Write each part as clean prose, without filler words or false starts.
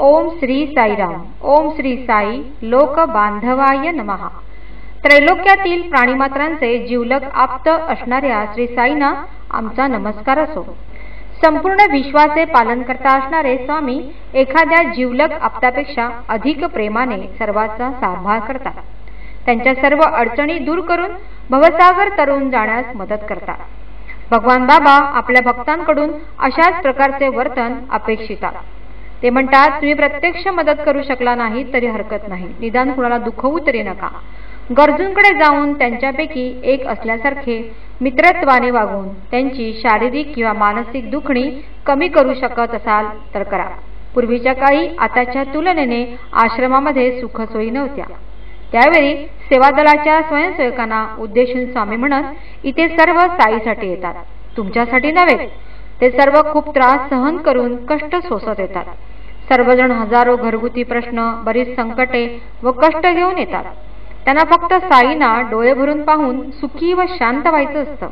ओम श्री साईराम. ओम श्री साई लोक बांधवाय नमः. त्रैलोक्यातील प्राणीमात्रांचे जीवलग आप्त असणाऱ्या श्री साईंना आमचा नमस्कार असो. संपूर्ण विश्वाचे पालन करता असणारे स्वामी एखाद्या जीवलग आप्तापेक्षा अधिक प्रेमाने सर्वांचा सांभाळ करतात. त्यांच्या सर्व अडचणी दूर करून भवसागर तरुण जाण्यास मदत करतात. भगवान बाबा आपल्या भक्तांकडून अशाच प्रकारचे वर्तन अपेक्षितात. ते म्हणतात, तुम्ही प्रत्यक्ष मदत करू शकला नाही तरी हरकत नाही, निदान कुणाला दुखवू तरी नका. गरजूंकडे जाऊन त्यांच्यापैकी एक असल्यासारखे मित्रत्वाने वागून त्यांची शारीरिक किंवा मानसिक दुखणी कमी करू शकत असाल तर करा. पूर्वीच्या काळी आताच्या तुलनेने आश्रमामध्ये सुखसोयी नव्हत्या. त्यावेळी सेवा दलाच्या स्वयंसेवकांना उद्देशून स्वामी म्हणत, इथे सर्व साईसाठी येतात, तुमच्यासाठी नव्हे. ते सर्व खूप त्रास सहन करून कष्ट सोसत येतात. सर्वजण हजारो घरगुती प्रश्न, बरीच संकटे व कष्ट घेऊन येतात. त्यांना फक्त साईंना डोळे भरून पाहून सुखी व शांत व्हायचं असतं.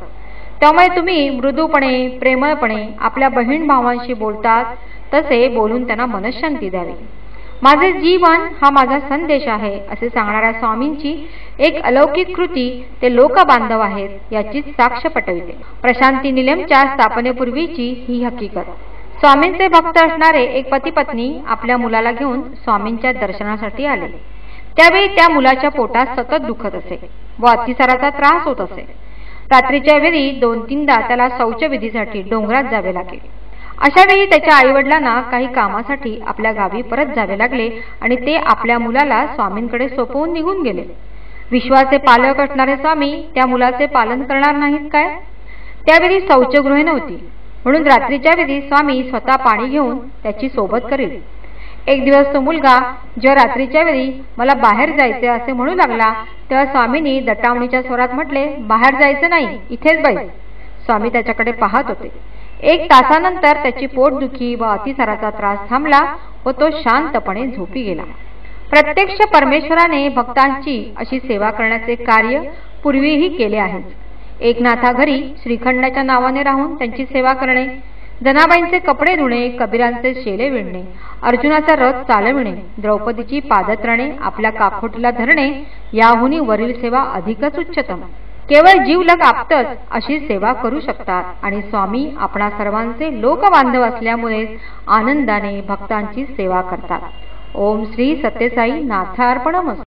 त्यामुळे तुम्ही मृदूपणे प्रेमळपणे आपल्या बहीण भावांशी बोलतात तसे बोलून त्यांना मनशांती द्यावी. माझे जीवन हा माझा संदेश आहे असे सांगणाऱ्या स्वामींची एक अलौकिक कृती ते लोकबांधव आहेत याची साक्ष पटविते. प्रशांती निलयमच्या स्थापनेपूर्वीची ही हकीकत. स्वामींचे भक्त असणारे एक पती पत्नी आपल्या मुलाला घेऊन स्वामींच्या दर्शनासाठी आले. त्यावेळी त्या मुलाच्या पोटात सतत दुखत असे व अतिसाराचा त्रास होत असे. रात्रीच्या वेळी 2-3दा त्याला शौचविधीसाठी डोंगरात जावे लागे. अशा वेळी त्याच्या आईवडिलांना काही कामासाठी आपल्या गावी परत जावे लागले आणि ते आपल्या मुलाला स्वामींकडे सोपवून निघून गेले. विश्वाचे पालक असणारे स्वामी त्या मुलाचे पालन करणार नाहीत काय? त्यावेळी शौचगृहे नव्हती, म्हणून रात्रीच्या वेळी स्वामी स्वतः पाणी घेऊन त्याची सोबत करील. एक दिवस तो मुलगा जेव्हा रात्रीच्या वेळी मला बाहेर जायचे असे म्हणू लागला, तेव्हा स्वामींनी दटावणीच्या स्वरात म्हटले, बाहेर जायचं नाही, इथेच बैस. स्वामी त्याच्याकडे पाहत होते. 1 तासानंतर त्याची पोटदुखी व अतिसाराचा त्रास थांबला व तो शांतपणे झोपी गेला. प्रत्यक्ष परमेश्वराने भक्तांची अशी सेवा करण्याचे कार्य पूर्वीही केले आहे. एकनाथा घरी श्रीखंडाच्या नावाने राहून त्यांची सेवा करणे, जनाबाईंचे कपडे धुणे, कबीरांचे शेले विणणे, अर्जुनाचा रथ चालविणे, द्रौपदीची पादत्राणे आपल्या काखोटीला धरणे याहूनही वरील सेवा अधिकच उच्चतम. केवळ जीवलग आप्तच अशी सेवा करू शकतात आणि स्वामी आपणा सर्वांचे लोकबांधव असल्यामुळे आनंदाने भक्तांची सेवा करतात. ओम श्री सत्यसाई नाथार्पणमस्तु.